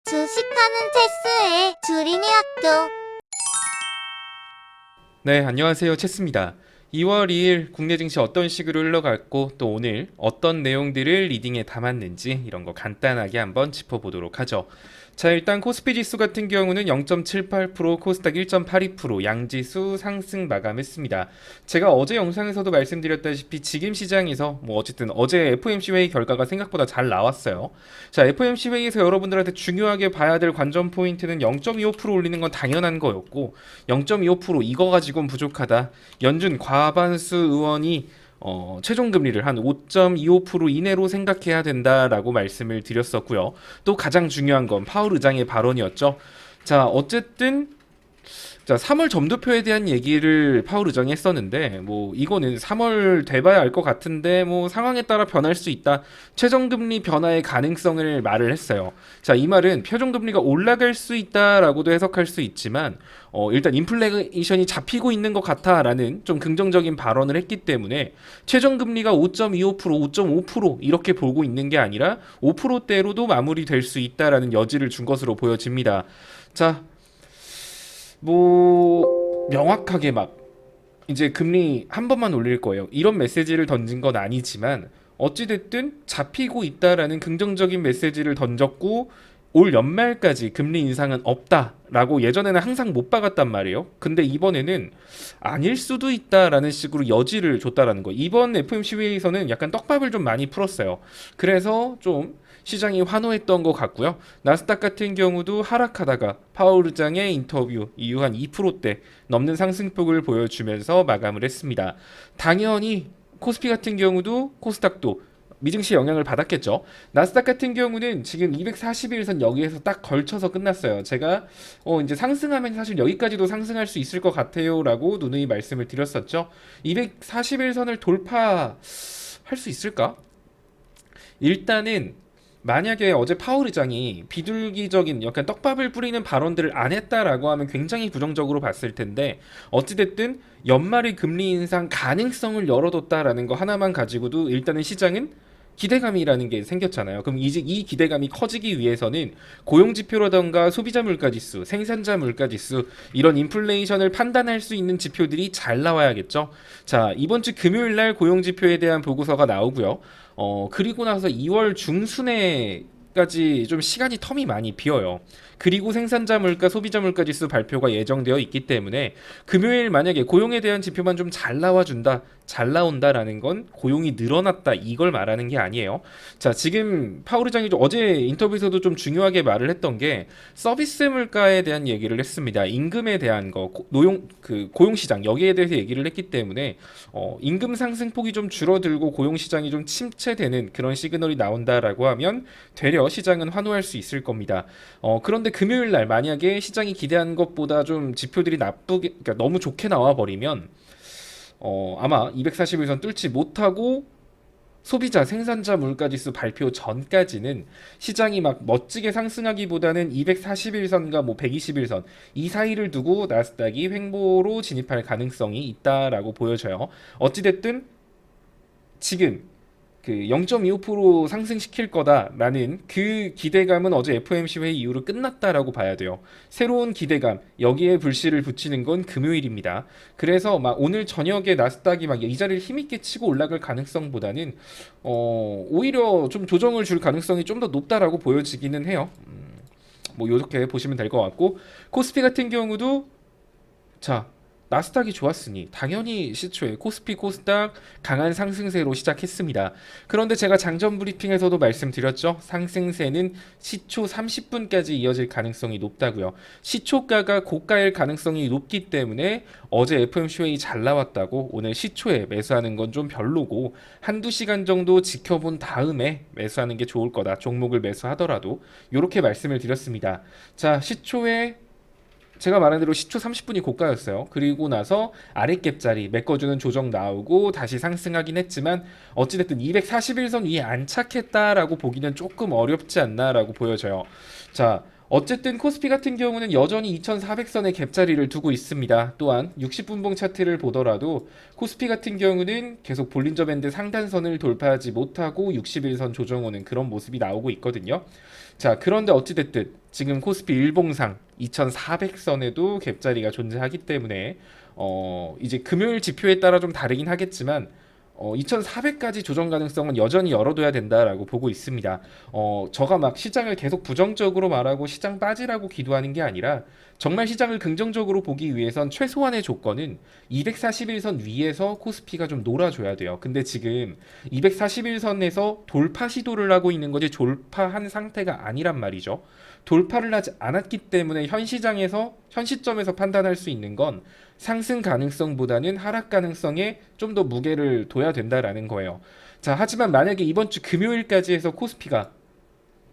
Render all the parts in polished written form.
주식하는 체스의 주린이 학교. 네, 안녕하세요. 체스입니다. 2월 2일 국내 증시 어떤 식으로 흘러갔고 또 오늘 어떤 내용들을 리딩에 담았는지 이런 거 간단하게 한번 짚어보도록 하죠. 자, 일단 코스피 지수 같은 경우는 0.78%, 코스닥 1.82%, 양지수 상승 마감했습니다. 제가 어제 영상에서도 말씀드렸다시피 지금 시장에서 어쨌든 어제 FOMC 회의 결과가 생각보다 잘 나왔어요. 자, FOMC 회의에서 여러분들한테 중요하게 봐야 될 관전 포인트는 0.25% 올리는 건 당연한 거였고 0.25% 이거 가지고는 부족하다. 연준 과반수 의원이 최종 금리를 한 5.25% 이내로 생각해야 된다라고 말씀을 드렸었고요. 또 가장 중요한 건 파월 의장의 발언이었죠. 자, 어쨌든 3월 점도표에 대한 얘기를 파월 의장이 했었는데 이거는 3월 돼봐야 알 것 같은데 상황에 따라 변할 수 있다. 최종금리 변화의 가능성을 말을 했어요. 자, 이 말은 최종금리가 올라갈 수 있다라고도 해석할 수 있지만 일단 인플레이션이 잡히고 있는 것 같아라는 좀 긍정적인 발언을 했기 때문에 최종금리가 5.25%, 5.5% 이렇게 보고 있는 게 아니라 5%대로도 마무리될 수 있다라는 여지를 준 것으로 보여집니다. 자, 명확하게 이제 금리 한 번만 올릴 거예요. 이런 메시지를 던진 건 아니지만 어찌됐든 잡히고 있다라는 긍정적인 메시지를 던졌고 올 연말까지 금리 인상은 없다라고 예전에는 항상 못 박았단 말이에요. 근데 이번에는 아닐 수도 있다라는 식으로 여지를 줬다라는 거. 이번 FOMC 회의에서는 약간 떡밥을 좀 많이 풀었어요. 그래서 좀 시장이 환호했던 것 같고요. 나스닥 같은 경우도 하락하다가 파월 의장의 인터뷰 이후 한 2%대 넘는 상승폭을 보여주면서 마감을 했습니다. 당연히 코스피 같은 경우도 코스닥도 미증시 영향을 받았겠죠. 나스닥 같은 경우는 지금 241선 여기에서 딱 걸쳐서 끝났어요. 제가 이제 상승하면 사실 여기까지도 상승할 수 있을 것 같아요 라고 누누이 말씀을 드렸었죠. 241선을 돌파할 수 있을까? 일단은 만약에 어제 파월 의장이 비둘기적인 약간 떡밥을 뿌리는 발언들을 안 했다라고 하면 굉장히 부정적으로 봤을 텐데 어찌됐든 연말에 금리 인상 가능성을 열어뒀다라는 거 하나만 가지고도 일단은 시장은 기대감이라는 게 생겼잖아요. 그럼 이제 이 기대감이 커지기 위해서는 고용지표라던가 소비자 물가지수, 생산자 물가지수 이런 인플레이션을 판단할 수 있는 지표들이 잘 나와야겠죠. 자, 이번 주 금요일 날 고용지표에 대한 보고서가 나오고요. 그리고 나서 2월 중순에까지 좀 시간이 텀이 많이 비어요. 그리고 생산자 물가, 소비자 물가 지수 발표가 예정되어 있기 때문에 금요일 만약에 고용에 대한 지표만 좀 잘 나와준다, 잘 나온다라는 건 고용이 늘어났다 이걸 말하는 게 아니에요. 자, 지금 파월 의장이 어제 인터뷰에서도 좀 중요하게 말을 했던 게 서비스 물가에 대한 얘기를 했습니다. 임금에 대한 거, 고용 시장 여기에 대해서 얘기를 했기 때문에 임금 상승폭이 좀 줄어들고 고용 시장이 좀 침체되는 그런 시그널이 나온다라고 하면 되려 시장은 환호할 수 있을 겁니다. 그런데 금요일 날 만약에 시장이 기대한 것보다 좀 지표들이 그러니까 너무 좋게 나와 버리면 아마 241선 뚫지 못하고 소비자 생산자 물가지수 발표 전까지는 시장이 멋지게 상승하기보다는 241선과 121선 이 사이를 두고 나스닥이 횡보로 진입할 가능성이 있다라고 보여져요. 어찌됐든 지금 그 0.25% 상승시킬 거다라는 그 기대감은 어제 FOMC 회의 이후로 끝났다라고 봐야 돼요. 새로운 기대감 여기에 불씨를 붙이는 건 금요일입니다. 그래서 오늘 저녁에 나스닥이 이 자리를 힘있게 치고 올라갈 가능성보다는 오히려 좀 조정을 줄 가능성이 좀 더 높다라고 보여지기는 해요. 이렇게 보시면 될 것 같고 코스피 같은 경우도 자, 나스닥이 좋았으니 당연히 시초에 코스피 코스닥 강한 상승세로 시작했습니다. 그런데 제가 장전 브리핑에서도 말씀드렸죠. 상승세는 시초 30분까지 이어질 가능성이 높다고요. 시초가가 고가일 가능성이 높기 때문에 어제 FOMC 회의 잘 나왔다고 오늘 시초에 매수하는 건 좀 별로고 한두 시간 정도 지켜본 다음에 매수하는 게 좋을 거다. 종목을 매수하더라도 이렇게 말씀을 드렸습니다. 자, 시초에 제가 말한 대로 시초 30분이 고가였어요. 그리고 나서 아랫갭자리 메꿔주는 조정 나오고 다시 상승하긴 했지만 어찌됐든 241선 위에 안착했다라고 보기는 조금 어렵지 않나라고 보여져요. 자, 어쨌든 코스피 같은 경우는 여전히 2400선의 갭자리를 두고 있습니다. 또한 60분봉 차트를 보더라도 코스피 같은 경우는 계속 볼린저 밴드 상단선을 돌파하지 못하고 61선 조정오는 그런 모습이 나오고 있거든요. 자, 그런데 어찌됐든 지금 코스피 일봉상 2400선에도 갭자리가 존재하기 때문에 이제 금요일 지표에 따라 좀 다르긴 하겠지만 2400까지 조정 가능성은 여전히 열어둬야 된다라고 보고 있습니다. 저가 막 시장을 계속 부정적으로 말하고 시장 빠지라고 기도하는 게 아니라 정말 시장을 긍정적으로 보기 위해선 최소한의 조건은 241선 위에서 코스피가 좀 놀아줘야 돼요. 근데 지금 241선에서 돌파 시도를 하고 있는 거지 돌파한 상태가 아니란 말이죠. 돌파를 하지 않았기 때문에 현 시장에서 현 시점에서 판단할 수 있는 건 상승 가능성보다는 하락 가능성에 좀 더 무게를 둬야 된다라는 거예요. 자, 하지만 만약에 이번 주 금요일까지 해서 코스피가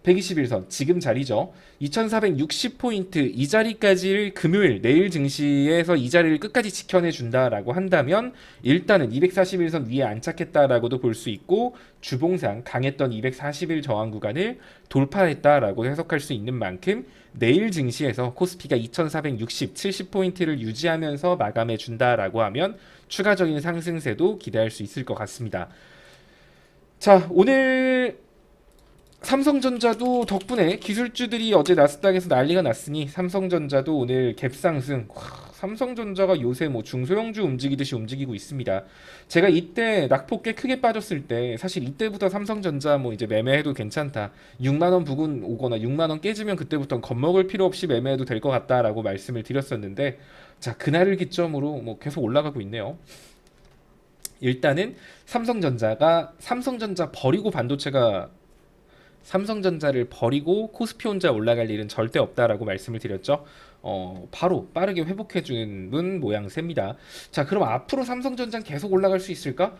121선 지금 자리죠. 2460포인트 이 자리까지를 금요일 내일 증시에서 이 자리를 끝까지 지켜내 준다라고 한다면 일단은 241선 위에 안착했다라고도 볼 수 있고 주봉상 강했던 241 저항 구간을 돌파했다라고 해석할 수 있는 만큼 내일 증시에서 코스피가 2460, 70포인트를 유지하면서 마감해 준다라고 하면 추가적인 상승세도 기대할 수 있을 것 같습니다. 자, 오늘 삼성전자도 덕분에 기술주들이 어제 나스닥에서 난리가 났으니 삼성전자도 오늘 갭상승. 삼성전자가 요새 뭐 중소형주 움직이듯이 움직이고 있습니다. 제가 이때 낙폭 꽤 크게 빠졌을 때 사실 이때부터 삼성전자 뭐 이제 매매해도 괜찮다. 6만 원 부근 오거나 6만 원 깨지면 그때부터 겁먹을 필요 없이 매매해도 될 것 같다라고 말씀을 드렸었는데 자, 그날을 기점으로 뭐 계속 올라가고 있네요. 일단은 삼성전자 버리고 삼성전자를 버리고 코스피 혼자 올라갈 일은 절대 없다라고 말씀을 드렸죠. 바로 빠르게 회복해주는 모양새입니다. 자, 그럼 앞으로 삼성전자는 계속 올라갈 수 있을까?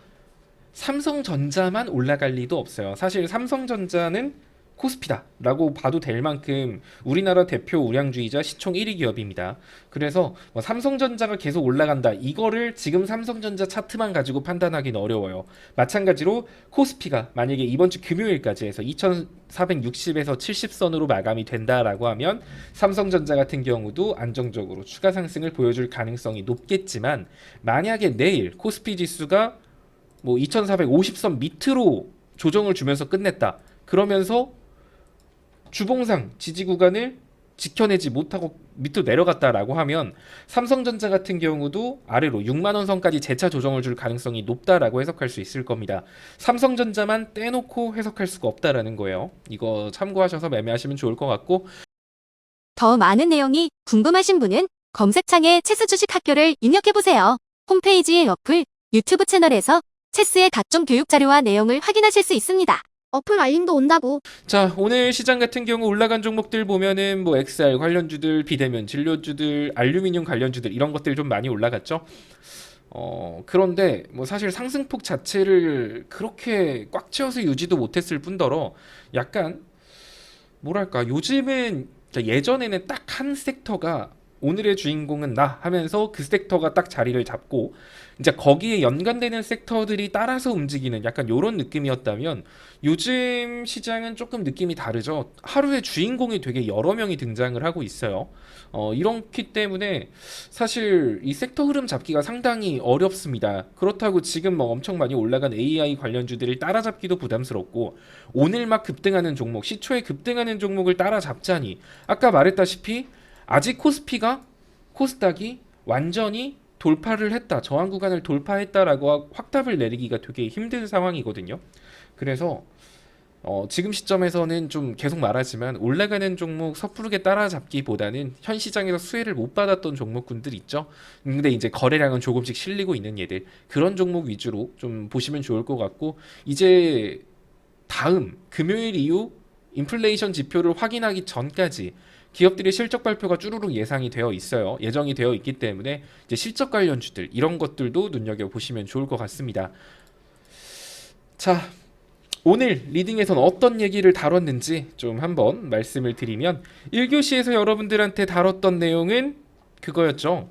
삼성전자만 올라갈 리도 없어요. 사실 삼성전자는 코스피다라고 봐도 될 만큼 우리나라 대표 우량주이자 시총 1위 기업입니다. 그래서 뭐 삼성전자가 계속 올라간다 이거를 지금 삼성전자 차트만 가지고 판단하기는 어려워요. 마찬가지로 코스피가 만약에 이번 주 금요일까지 해서 2460에서 70선으로 마감이 된다라고 하면 삼성전자 같은 경우도 안정적으로 추가 상승을 보여줄 가능성이 높겠지만 만약에 내일 코스피 지수가 뭐 2450선 밑으로 조정을 주면서 끝냈다. 그러면서 주봉상 지지 구간을 지켜내지 못하고 밑으로 내려갔다라고 하면 삼성전자 같은 경우도 아래로 6만 원 선까지 재차 조정을 줄 가능성이 높다라고 해석할 수 있을 겁니다. 삼성전자만 떼놓고 해석할 수가 없다라는 거예요. 이거 참고하셔서 매매하시면 좋을 것 같고 더 많은 내용이 궁금하신 분은 검색창에 체스 주식 학교를 입력해보세요. 홈페이지의 어플, 유튜브 채널에서 체스의 각종 교육 자료와 내용을 확인하실 수 있습니다. 어플 알림도 온다고. 자, 오늘 시장 같은 경우 올라간 종목들 보면은 뭐 XR 관련주들, 비대면 진료주들, 알루미늄 관련주들 이런 것들 좀 많이 올라갔죠. 그런데 뭐 사실 상승폭 자체를 그렇게 꽉 채워서 유지도 못했을 뿐더러 약간 뭐랄까 요즘은 예전에는 딱 한 섹터가 오늘의 주인공은 나 하면서 그 섹터가 딱 자리를 잡고 이제 거기에 연관되는 섹터들이 따라서 움직이는 약간 요런 느낌이었다면 요즘 시장은 조금 느낌이 다르죠. 하루에 주인공이 되게 여러 명이 등장을 하고 있어요. 이렇기 때문에 사실 이 섹터 흐름 잡기가 상당히 어렵습니다. 그렇다고 지금 뭐 엄청 많이 올라간 AI 관련주들을 따라잡기도 부담스럽고 오늘 막 급등하는 종목, 시초에 급등하는 종목을 따라잡자니 아까 말했다시피 아직 코스닥이 완전히 돌파를 했다, 저항 구간을 돌파했다라고 확답을 내리기가 되게 힘든 상황이거든요. 그래서 지금 시점에서는 좀 계속 말하지만 올라가는 종목 섣부르게 따라잡기보다는 현 시장에서 수혜를 못 받았던 종목군들 있죠. 근데 이제 거래량은 조금씩 실리고 있는 얘들 그런 종목 위주로 좀 보시면 좋을 것 같고 이제 다음 금요일 이후 인플레이션 지표를 확인하기 전까지 기업들의 실적 발표가 쭈루룩 예상이 되어 있어요. 예정이 되어 있기 때문에 이제 실적 관련주들 이런 것들도 눈여겨 보시면 좋을 것 같습니다. 자, 오늘 리딩에선 어떤 얘기를 다뤘는지 좀 한번 말씀을 드리면 1교시에서 여러분들한테 다뤘던 내용은 그거였죠.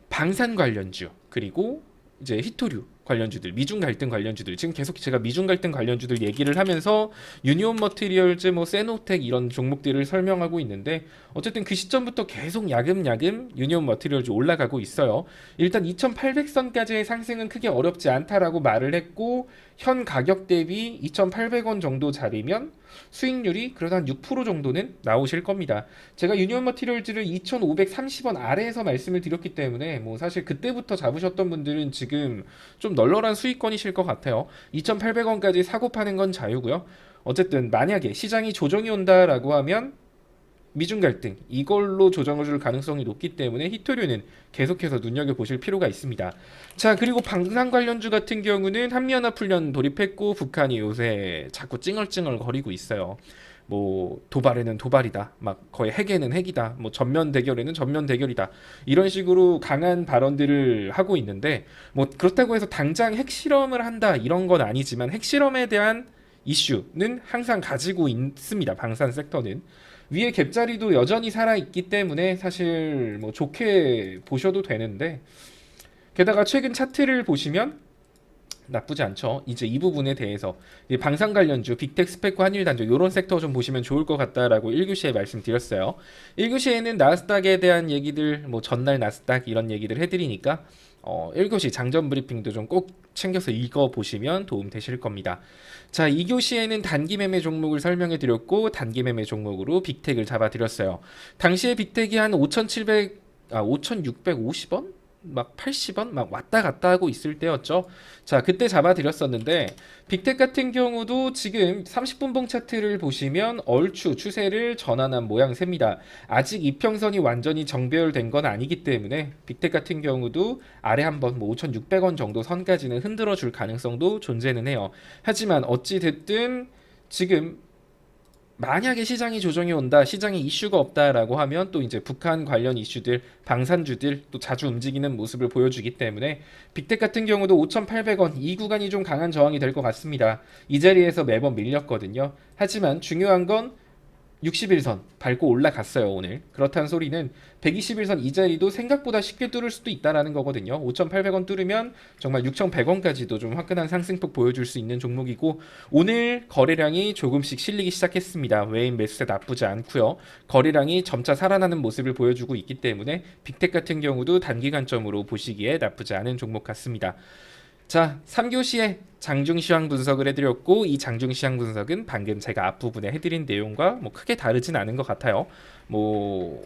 방산 관련주 그리고 이제 히토류 관련주들, 미중 갈등 관련주들, 지금 계속 제가 미중 갈등 관련주들 얘기를 하면서 유니온 머티리얼즈, 뭐 세노텍 이런 종목들을 설명하고 있는데 어쨌든 그 시점부터 계속 야금야금 유니온 머티리얼즈 올라가고 있어요. 일단 2,800선까지의 상승은 크게 어렵지 않다라고 말을 했고 현 가격 대비 2,800원 정도 자리면 수익률이 그래도 한 6% 정도는 나오실 겁니다. 제가 유니온 머티리얼즈를 2,530원 아래에서 말씀을 드렸기 때문에 뭐 사실 그때부터 잡으셨던 분들은 지금 좀 널널한 수익권이실 것 같아요. 2,800원까지 사고 파는 건 자유고요. 어쨌든 만약에 시장이 조정이 온다라고 하면 미중 갈등 이걸로 조정을 줄 가능성이 높기 때문에 히토류는 계속해서 눈여겨보실 필요가 있습니다. 자, 그리고 방산 관련주 같은 경우는 한미연합훈련 돌입했고 북한이 요새 자꾸 찡얼찡얼 거리고 있어요. 뭐 도발에는 도발이다, 막 거의 핵에는 핵이다, 뭐 전면 대결에는 전면 대결이다, 이런 식으로 강한 발언들을 하고 있는데 뭐 그렇다고 해서 당장 핵실험을 한다 이런 건 아니지만 핵실험에 대한 이슈는 항상 가지고 있습니다. 방산 섹터는 위에 갭자리도 여전히 살아있기 때문에 사실 뭐 좋게 보셔도 되는데 게다가 최근 차트를 보시면 나쁘지 않죠. 이제 이 부분에 대해서 방산 관련주, 빅텍, 스펙과 한일 단조 이런 섹터 좀 보시면 좋을 것 같다라고 1교시에 말씀드렸어요. 1교시에는 나스닥에 대한 얘기들, 뭐 전날 나스닥 이런 얘기들 해드리니까 1교시 장전 브리핑도 좀 꼭 챙겨서 읽어보시면 도움 되실 겁니다. 자, 2교시에는 단기 매매 종목을 설명해 드렸고 단기 매매 종목으로 빅텍을 잡아 드렸어요. 당시에 빅텍이 한 5,650원? 막 80원? 막 왔다 갔다 하고 있을 때였죠. 자, 그때 잡아 드렸었는데 빅텍 같은 경우도 지금 30분봉 차트를 보시면 얼추 추세를 전환한 모양새입니다. 아직 이평선이 완전히 정배열된 건 아니기 때문에 빅텍 같은 경우도 아래 한번 뭐 5,600원 정도 선까지는 흔들어 줄 가능성도 존재는 해요. 하지만 어찌 됐든 지금 만약에 시장이 조정이 온다, 시장에 이슈가 없다라고 하면 또 이제 북한 관련 이슈들, 방산주들 또 자주 움직이는 모습을 보여주기 때문에 빅텍 같은 경우도 5,800원 이 구간이 좀 강한 저항이 될 것 같습니다. 이 자리에서 매번 밀렸거든요. 하지만 중요한 건 60일선 밟고 올라갔어요 오늘. 그렇다는 소리는 121선 이 자리도 생각보다 쉽게 뚫을 수도 있다라는 거거든요. 5,800원 뚫으면 정말 6,100원까지도 좀 화끈한 상승폭 보여줄 수 있는 종목이고 오늘 거래량이 조금씩 실리기 시작했습니다. 외인 매수세 나쁘지 않고요. 거래량이 점차 살아나는 모습을 보여주고 있기 때문에 빅텍 같은 경우도 단기간점으로 보시기에 나쁘지 않은 종목 같습니다. 자, 3교시에 장중시황 분석을 해드렸고 이 장중시황 분석은 방금 제가 앞부분에 해드린 내용과 뭐 크게 다르진 않은 것 같아요. 뭐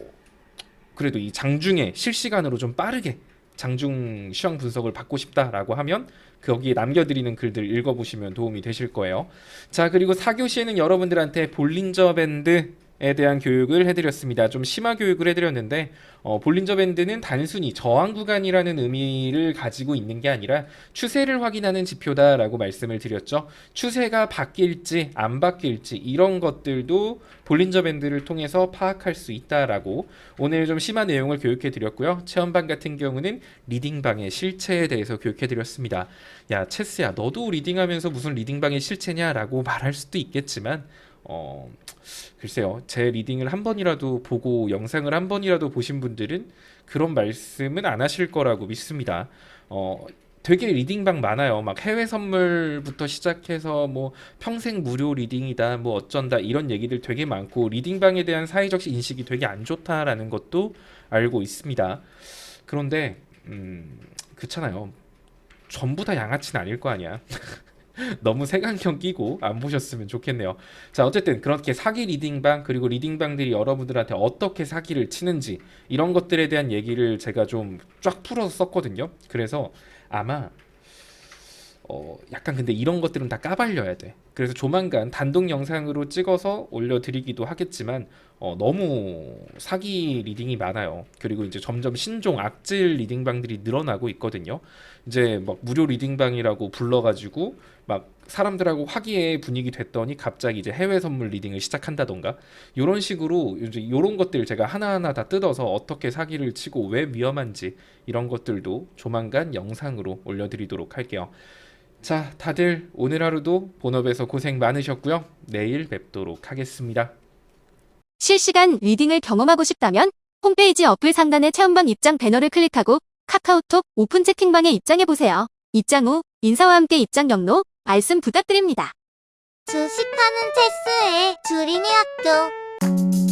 그래도 이 장중에 실시간으로 좀 빠르게 장중시황 분석을 받고 싶다라고 하면 거기에 남겨드리는 글들 읽어보시면 도움이 되실 거예요. 자, 그리고 4교시에는 여러분들한테 볼린저 밴드에 대한 교육을 해드렸습니다. 좀 심화 교육을 해드렸는데 볼린저 밴드는 단순히 저항 구간이라는 의미를 가지고 있는 게 아니라 추세를 확인하는 지표다라고 말씀을 드렸죠. 추세가 바뀔지 안 바뀔지 이런 것들도 볼린저 밴드를 통해서 파악할 수 있다라고 오늘 좀 심한 내용을 교육해 드렸고요. 체험반 같은 경우는 리딩방의 실체에 대해서 교육해 드렸습니다. 야, 체스야, 너도 리딩하면서 무슨 리딩방의 실체냐라고 말할 수도 있겠지만 글쎄요, 제 리딩을 한 번이라도 보고 영상을 한 번이라도 보신 분들은 그런 말씀은 안 하실 거라고 믿습니다. 되게 리딩방 많아요. 막 해외 선물부터 시작해서 뭐 평생 무료 리딩이다, 뭐 어쩐다 이런 얘기들 되게 많고 리딩방에 대한 사회적 인식이 되게 안 좋다라는 것도 알고 있습니다. 그런데 그렇잖아요. 전부 다 양아치는 아닐 거 아니야. 너무 색안경 끼고 안 보셨으면 좋겠네요. 자, 어쨌든 그렇게 사기 리딩방 그리고 리딩방들이 여러분들한테 어떻게 사기를 치는지 이런 것들에 대한 얘기를 제가 좀 쫙 풀어서 썼거든요. 그래서 아마 약간 근데 이런 것들은 다 까발려야 돼. 그래서 조만간 단독 영상으로 찍어서 올려드리기도 하겠지만 너무 사기 리딩이 많아요. 그리고 이제 점점 신종 악질 리딩방들이 늘어나고 있거든요. 이제 막 무료 리딩방이라고 불러가지고 막 사람들하고 화기애애 분위기 됐더니 갑자기 이제 해외 선물 리딩을 시작한다던가 이런 식으로 이제 이런 것들 제가 하나하나 다 뜯어서 어떻게 사기를 치고 왜 위험한지 이런 것들도 조만간 영상으로 올려드리도록 할게요. 자, 다들 오늘 하루도 본업에서 고생 많으셨고요. 내일 뵙도록 하겠습니다. 실시간 리딩을 경험하고 싶다면 홈페이지 어플 상단의 체험방 입장 배너를 클릭하고 카카오톡 오픈 채팅방에 입장해보세요. 입장 후 인사와 함께 입장 경로, 말씀 부탁드립니다. 주식하는 체스의 주린이 학교.